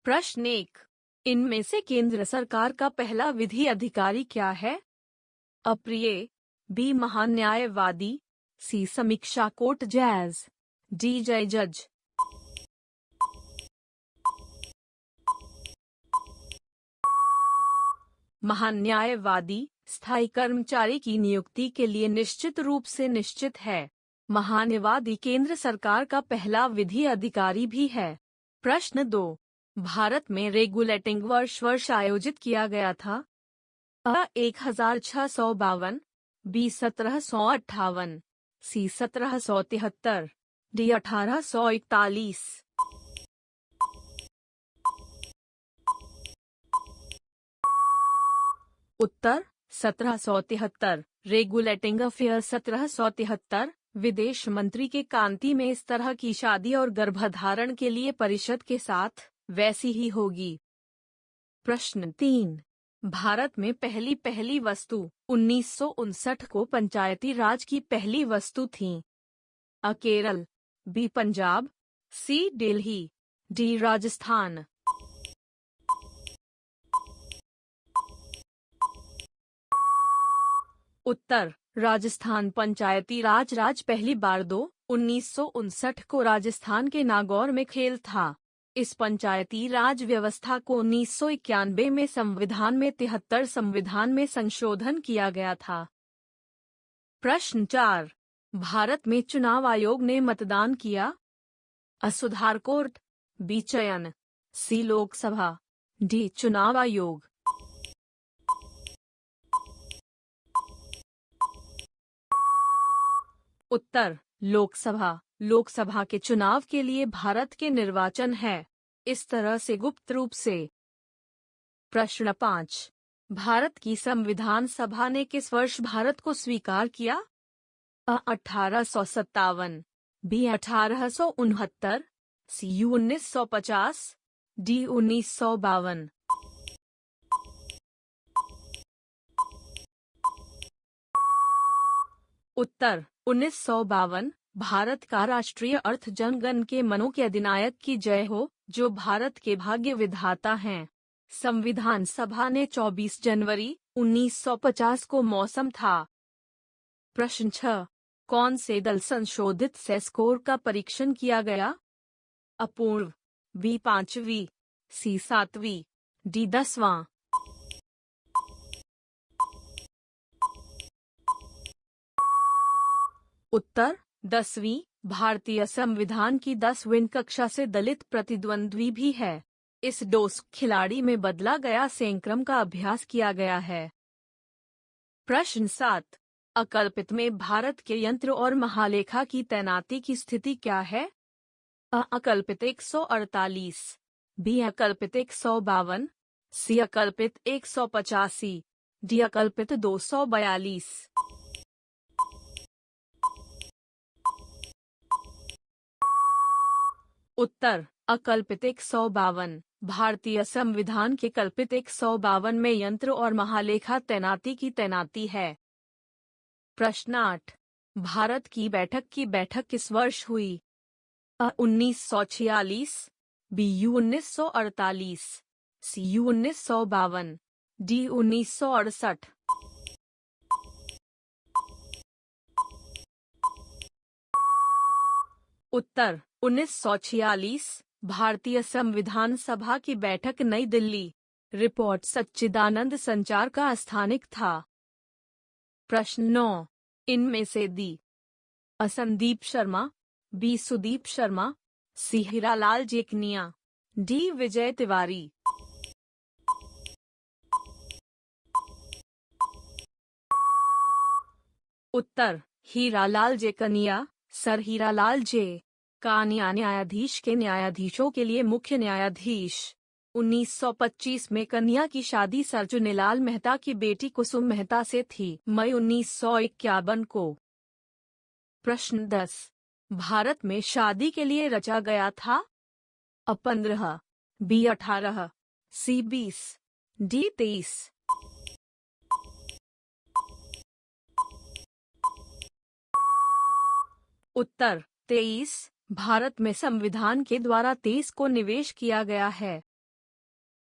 प्रश्न 1। इनमें से केंद्र सरकार का पहला विधि अधिकारी क्या है? अप्रिय, बी महान न्यायवादी, सी समीक्षा कोर्ट जज, डी जय जज। महान न्यायवादी स्थायी कर्मचारी की नियुक्ति के लिए निश्चित रूप से निश्चित है। महान न्यायवादी केंद्र सरकार का पहला विधि अधिकारी भी है। प्रश्न 2। भारत में रेगुलेटिंग वर्ष आयोजित किया गया था? अ 1652, बी 1758, सी 1773, डी 1841। उत्तर 1773। Regulating affair 1773। विदेश मंत्री के कांति में इस तरह की शादी और गर्भधारण के लिए परिषद के साथ वैसी ही होगी। प्रश्न 3। भारत में पहली वस्तु 1959 को पंचायती राज की पहली वस्तु थी? अ केरल, बी पंजाब, सी दिल्ली, डी राजस्थान। उत्तर राजस्थान। पंचायती राज पहली बार 1959 को राजस्थान के नागौर में खेल था। इस पंचायती राज व्यवस्था को 1991 में संविधान में 73 संविधान में संशोधन किया गया था। प्रश्न 4। भारत में चुनाव आयोग ने मतदान किया? अ सुधार कोर्ट, बी चयन, सी लोकसभा, डी चुनाव आयोग। उत्तर लोकसभा। लोकसभा के चुनाव के लिए भारत के निर्वाचन है, इस तरह से गुप्त रूप से। प्रश्न 5। भारत की संविधान सभा ने किस वर्ष भारत को स्वीकार किया? अ 1857, बी 1869, सी 1950, डी 1952। उत्तर 1952। भारत का राष्ट्रीय अर्थ जन गण के मनो के अधिनायक की जय हो, जो भारत के भाग्य विधाता हैं। संविधान सभा ने 24 जनवरी 1950 को मौसम था। प्रश्न 6। कौन से दल संशोधित से स्कोर का परीक्षण किया गया? अपूर्व, बी 5वीं, सी 7वीं, डी 10वां। उत्तर 10वीं। भारतीय संविधान की 10वीं कक्षा से दलित प्रतिद्वंद्वी भी है। इस डोस खिलाड़ी में बदला गया सेंक्रम का अभ्यास किया गया है। प्रश्न 7। अकल्पित में भारत के यंत्र और महालेखा की तैनाती की स्थिति क्या है? अ अकल्पित 148, बी अकल्पित 152, सी अकल्पित 185, डी अकल्पित 242। उत्तर अकल्पित 152। भारतीय संविधान के कल्पित 152 में यंत्र और महालेखा तैनाती की तैनाती है। प्रश्न 8। भारत की बैठक किस वर्ष हुई? अ 1946, बी 1948, सी 1952, डी 1968। उत्तर 1946। भारतीय संविधान सभा की बैठक नई दिल्ली। रिपोर्ट सच्चिदानंद संचार का स्थानिक था। प्रश्न 9। इनमें से दी अ संदीप शर्मा, बी सुदीप शर्मा, सी हीरालाल जेकनिया, डी विजय तिवारी। उत्तर हीरालाल जेकनिया। सर हीरालाल जे कानिया न्यायाधीश के न्यायाधीशों के लिए मुख्य न्यायाधीश। 1925 में कन्या की शादी सर चुनीलाल मेहता की बेटी कुसुम मेहता से थी, मई 1951 को। प्रश्न 10। भारत में शादी के लिए रचा गया था? अ 15, बी 18, सी 20, डी 23। उत्तर 23। भारत में संविधान के द्वारा 23 को निवेश किया गया है।